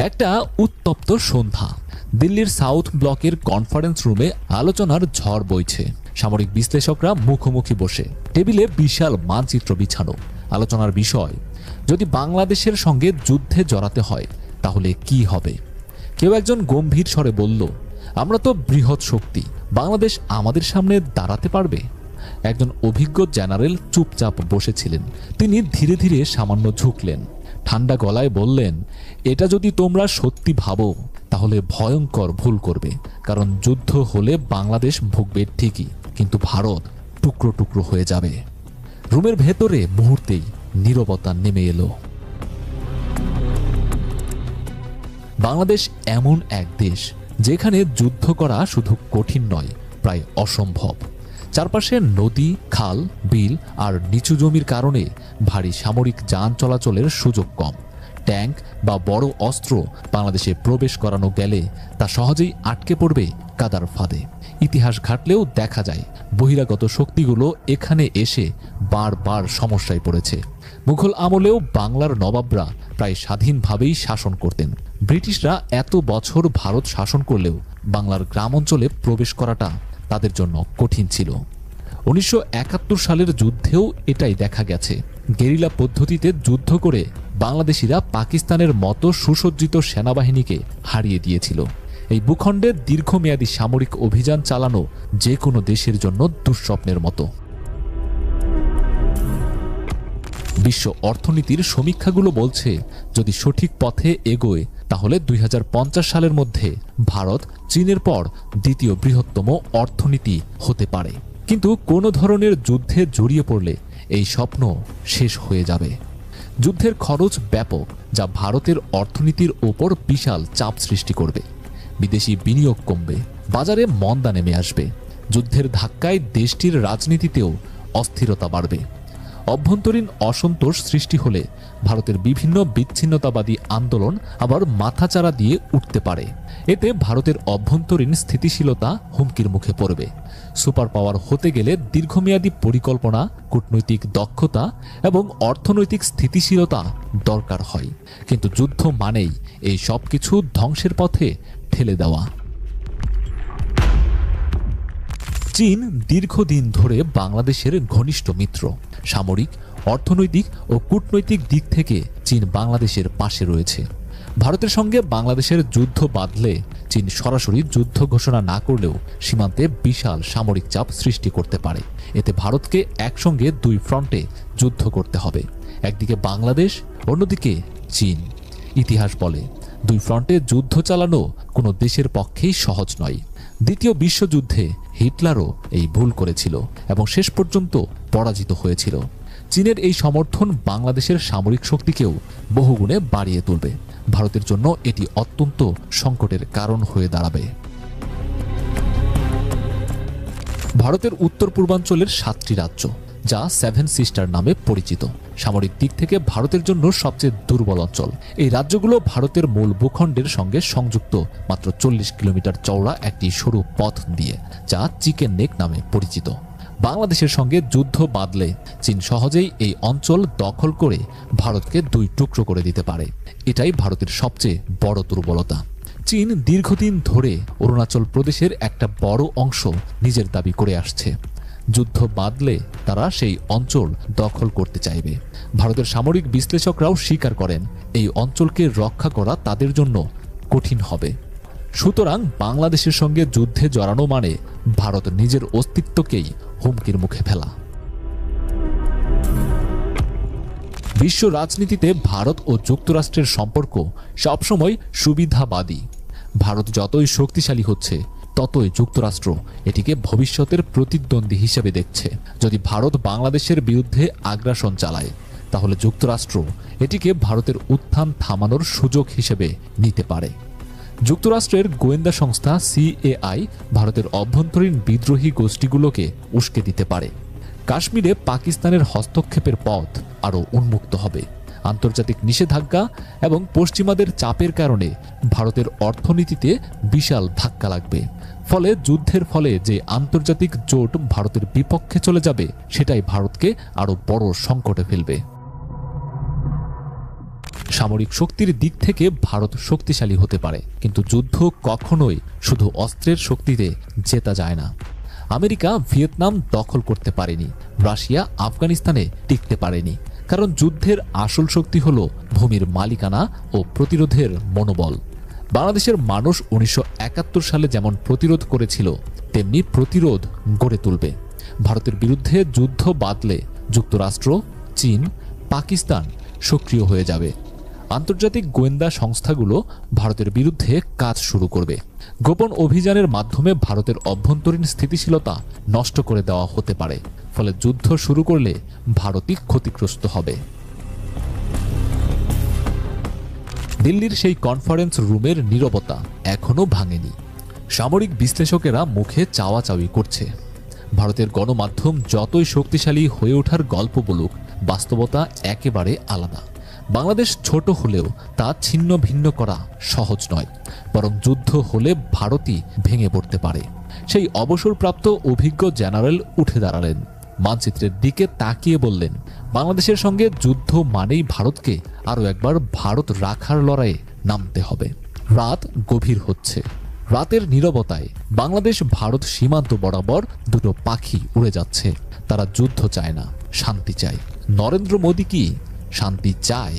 একটা উত্তপ্ত সন্ধ্যা। দিল্লির সাউথ ব্লকের কনফারেন্স রুমে আলোচনার ঝড় বইছে। সামরিক বিশ্লেষকরা মুখোমুখি বসে, টেবিলে বিশাল মানচিত্র বিছানো। আলোচনার বিষয়, যদি বাংলাদেশের সঙ্গে যুদ্ধে জড়াতে হয় তাহলে কি হবে। কেউ একজন গম্ভীর স্বরে বলল, আমরা তো বৃহৎ শক্তি, বাংলাদেশ আমাদের সামনে দাঁড়াতে পারবে। একজন অভিজ্ঞ জেনারেল চুপচাপ বসেছিলেন। তিনি ধীরে ধীরে সামান্য ঝুঁকলেন, ঠান্ডা গলায় বললেন, এটা যদি তোমরা সত্যি ভাবো তাহলে ভয়ঙ্কর ভুল করবে। কারণ যুদ্ধ হলে বাংলাদেশ ভুগবে ঠিকই, কিন্তু ভারত টুকরো টুকরো হয়ে যাবে। রুমের ভেতরে মুহূর্তেই নীরবতা নেমে এলো। বাংলাদেশ এমন এক দেশ যেখানে যুদ্ধ করা শুধু কঠিন নয়, প্রায় অসম্ভব। চারপাশে নদী, খাল, বিল আর নিচু জমির কারণে ভারী সামরিক যান চলাচলের সুযোগ কম। ট্যাঙ্ক বা বড় অস্ত্র বাংলাদেশে প্রবেশ করানো গেলে তা সহজেই আটকে পড়বে কাদার ফাঁদে। ইতিহাস ঘাটলেও দেখা যায় বহিরাগত শক্তিগুলো এখানে এসে বারবার সমস্যায় পড়েছে। মুঘল আমলেও বাংলার নবাবরা প্রায় স্বাধীনভাবেই শাসন করতেন। ব্রিটিশরা এত বছর ভারত শাসন করলেও বাংলার গ্রাম অঞ্চলে প্রবেশ করাটা তাদের জন্য কঠিন ছিল। 1971 সালের যুদ্ধেও এটাই দেখা গেছে। গেরিলা পদ্ধতিতে যুদ্ধ করে বাংলাদেশিরা পাকিস্তানের মতো সুসজ্জিত সেনাবাহিনীকে হারিয়ে দিয়েছিল। এই ভূখণ্ডে দীর্ঘমেয়াদী সামরিক অভিযান চালানো যে কোনো দেশের জন্য দুঃস্বপ্নের মতো। বিশ্ব অর্থনীতির সমীক্ষাগুলো বলছে, যদি সঠিক পথে এগোয় তাহলে 2050 সালের মধ্যে ভারত চীনের পর দ্বিতীয় বৃহত্তম অর্থনীতি হতে পারে। কিন্তু কোনো ধরনের যুদ্ধে জড়িয়ে পড়লে এই স্বপ্ন শেষ হয়ে যাবে। যুদ্ধের খরচ ব্যাপক, যা ভারতের অর্থনীতির ওপর বিশাল চাপ সৃষ্টি করবে। বিদেশি বিনিয়োগ কমবে, বাজারে মন্দা নেমে আসবে। যুদ্ধের ধাক্কায় দেশটির রাজনীতিতেও অস্থিরতা বাড়বে। অভ্যন্তরীণ অসন্তোষ সৃষ্টি হলে ভারতের বিভিন্ন বিচ্ছিন্নতাবাদী আন্দোলন আবার মাথাচাড়া দিয়ে উঠতে পারে। এতে ভারতের অভ্যন্তরীণ স্থিতিশীলতা হুমকির মুখে পড়বে। সুপার পাওয়ার হতে গেলে দীর্ঘমেয়াদী পরিকল্পনা, কূটনৈতিক দক্ষতা এবং অর্থনৈতিক স্থিতিশীলতা দরকার হয়। কিন্তু যুদ্ধ মানেই এই সব কিছু ধ্বংসের পথে ঠেলে দেওয়া। চীন দীর্ঘদিন ধরে বাংলাদেশের ঘনিষ্ঠ মিত্র। সামরিক, অর্থনৈতিক ও কূটনৈতিক দিক থেকে চীন বাংলাদেশের পাশে রয়েছে। ভারতের সঙ্গে বাংলাদেশের যুদ্ধ বাঁধলে চীন সরাসরি যুদ্ধ ঘোষণা না করলেও সীমান্তে বিশাল সামরিক চাপ সৃষ্টি করতে পারে। এতে ভারতকে একসঙ্গে দুই ফ্রন্টে যুদ্ধ করতে হবে, একদিকে বাংলাদেশ, অন্যদিকে চীন। ইতিহাস বলে, দুই ফ্রন্টে যুদ্ধ চালানো কোনো দেশের পক্ষেই সহজ নয়। দ্বিতীয় বিশ্বযুদ্ধে হিটলারও এই ভুল করেছিল এবং শেষ পর্যন্ত পরাজিত হয়েছিল। চীনের এই সমর্থন বাংলাদেশের সামরিক শক্তিকেও বহুগুণে বাড়িয়ে তুলবে। ভারতের জন্য এটি অত্যন্ত সংকটের কারণ হয়ে দাঁড়াবে। ভারতের উত্তর পূর্বাঞ্চলের 7টি রাজ্য, যা 7 সিস্টার নামে পরিচিত, সামরিক দিক থেকে ভারতের জন্য সবচেয়ে দুর্বল অঞ্চল। এই রাজ্যগুলো ভারতের মূল ভূখণ্ডের সঙ্গে সংযুক্ত মাত্র 40 কিলোমিটার চওড়া একটি সরু পথ দিয়ে, যা চিকেন নেক নামে পরিচিত। বাংলাদেশের সঙ্গে যুদ্ধ বাঁধলে চীন সহজেই এই অঞ্চল দখল করে ভারতকে দুই টুকরো করে দিতে পারে। এটাই ভারতের সবচেয়ে বড় দুর্বলতা। চীন দীর্ঘদিন ধরে অরুণাচল প্রদেশের একটা বড় অংশ নিজের দাবি করে আসছে। যুদ্ধ বাঁধলে তারা সেই অঞ্চল দখল করতে চাইবে। ভারতের সামরিক বিশ্লেষকরাও স্বীকার করেন, এই অঞ্চলকে রক্ষা করা তাদের জন্য কঠিন হবে। সুতরাং বাংলাদেশের সঙ্গে যুদ্ধে জড়ানো মানে ভারত নিজের অস্তিত্বকেই হুমকির মুখে ফেলা। বিশ্ব রাজনীতিতে ভারত ও যুক্তরাষ্ট্রের সম্পর্ক সবসময় সুবিধাবাদী। ভারত যতই শক্তিশালী হচ্ছে, ততই যুক্তরাষ্ট্র এটিকে ভবিষ্যতের প্রতিদ্বন্দ্বী হিসেবে দেখছে। যদি ভারত বাংলাদেশের বিরুদ্ধে আগ্রাসন চালায়, তাহলে যুক্তরাষ্ট্র এটিকে ভারতের উত্থান থামানোর সুযোগ হিসেবে নিতে পারে। যুক্তরাষ্ট্রের গোয়েন্দা সংস্থা সিএআই ভারতের অভ্যন্তরীণ বিদ্রোহী গোষ্ঠীগুলোকে উস্কে দিতে পারে। কাশ্মীরে পাকিস্তানের হস্তক্ষেপের পথ আরও উন্মুক্ত হবে। আন্তর্জাতিক নিষেধাজ্ঞা এবং পশ্চিমাদের চাপের কারণে ভারতের অর্থনীতিতে বিশাল ধাক্কা লাগবে। ফলে যুদ্ধের ফলে যে আন্তর্জাতিক জোট ভারতের বিপক্ষে চলে যাবে, সেটাই ভারতকে আরও বড় সংকটে ফেলবে। সামরিক শক্তির দিক থেকে ভারত শক্তিশালী হতে পারে, কিন্তু যুদ্ধ কখনোই শুধু অস্ত্রের শক্তিতে জেতা যায় না। আমেরিকা ভিয়েতনাম দখল করতে পারেনি, রাশিয়া আফগানিস্তানে টিকতে পারেনি, কারণ যুদ্ধের আসল শক্তি হল ভূমির মালিকানা ও প্রতিরোধের মনোবল। বাংলাদেশের মানুষ 1971 সালে যেমন প্রতিরোধ করেছিল, তেমনি প্রতিরোধ গড়ে তুলবে। ভারতের বিরুদ্ধে যুদ্ধ বাঁধলে যুক্তরাষ্ট্র, চীন, পাকিস্তান সক্রিয় হয়ে যাবে। আন্তর্জাতিক গোয়েন্দা সংস্থাগুলো ভারতের বিরুদ্ধে কাজ শুরু করবে। গোপন অভিযানের মাধ্যমে ভারতের অভ্যন্তরীণ স্থিতিশীলতা নষ্ট করে দেওয়া হতে পারে। ফলে যুদ্ধ শুরু করলে ভারতই ক্ষতিগ্রস্ত হবে। দিল্লির সেই কনফারেন্স রুমের নীরবতা এখনো ভাঙেনি। সামরিক বিশ্লেষকেরা মুখে চাওয়াচাওয়ি করছে। ভারতের গণমাধ্যম যতই শক্তিশালী হয়ে ওঠার গল্প বলুক, বাস্তবতা একেবারে আলাদা। বাংলাদেশ ছোট হলেও তা ছিন্ন ভিন্ন করা সহজ নয়, বরং যুদ্ধ হলে ভারতই ভেঙে পড়তে পারে। সেই অবসরপ্রাপ্ত অভিজ্ঞ জেনারেল উঠে দাঁড়ালেন, মানচিত্রের দিকে তাকিয়ে বললেন, বাংলাদেশের সঙ্গে যুদ্ধ মানেই ভারতকে আরও একবার ভারত রাখার লড়াইয়ে নামতে হবে। রাত গভীর হচ্ছে। রাতের নীরবতায় বাংলাদেশ ভারত সীমান্ত বরাবর দুটো পাখি উড়ে যাচ্ছে। তারা যুদ্ধ চায় না, শান্তি চায়। নরেন্দ্র মোদী কি শান্তি চায়?